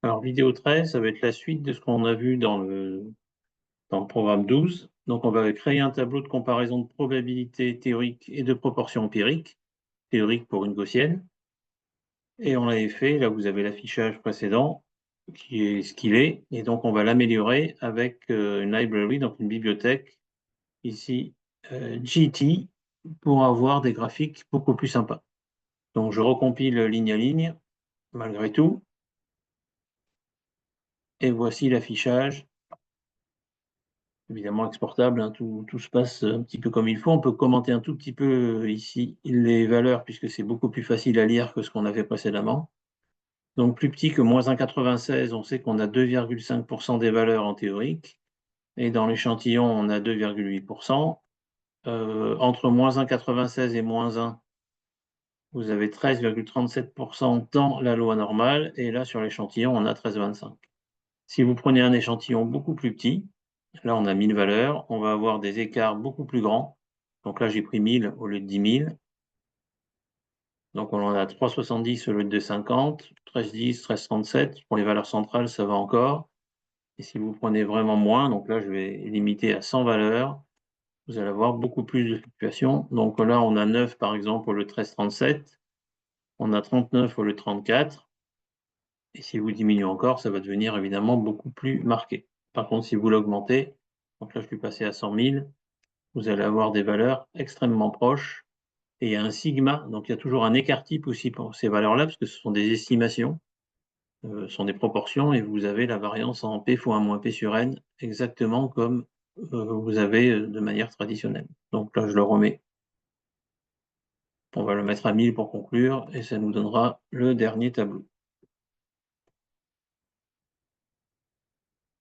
Alors, vidéo 13, ça va être la suite de ce qu'on a vu dans le programme 12. Donc, on va créer un tableau de comparaison de probabilité théorique et de proportion empirique, théorique pour une gaussienne. Et on l'avait fait, là vous avez l'affichage précédent, qui est ce qu'il est, et donc on va l'améliorer avec une library, donc une bibliothèque, ici, GT, pour avoir des graphiques beaucoup plus sympas. Donc je recompile ligne à ligne, malgré tout, et voici l'affichage, évidemment exportable, hein, tout se passe un petit peu comme il faut. On peut commenter un tout petit peu ici les valeurs, puisque c'est beaucoup plus facile à lire que ce qu'on avait précédemment. Donc plus petit que moins 1,96, on sait qu'on a 2,5% des valeurs en théorique, et dans l'échantillon, on a 2,8%. Entre moins 1,96 et moins 1, vous avez 13,37% dans la loi normale, et là, sur l'échantillon, on a 13,25. Si vous prenez un échantillon beaucoup plus petit, là, on a 1000 valeurs, on va avoir des écarts beaucoup plus grands. Donc là, j'ai pris 1000 au lieu de 10 000. Donc on en a 3,70 au lieu de 2,50, 13,10, 13,37. Pour les valeurs centrales, ça va encore. Et si vous prenez vraiment moins, donc là, je vais limiter à 100 valeurs, vous allez avoir beaucoup plus de fluctuations. Donc là, on a 9 par exemple au lieu de 13,37. On a 39 au lieu de 34. Et si vous diminuez encore, ça va devenir évidemment beaucoup plus marqué. Par contre, si vous l'augmentez, donc là, je suis passé à 100 000, vous allez avoir des valeurs extrêmement proches. Et il y a un sigma, donc il y a toujours un écart type aussi pour ces valeurs-là, parce que ce sont des estimations, ce sont des proportions, et vous avez la variance en P fois 1 moins P sur N, exactement comme vous avez de manière traditionnelle. Donc là, je le remets. On va le mettre à 1000 pour conclure, et ça nous donnera le dernier tableau.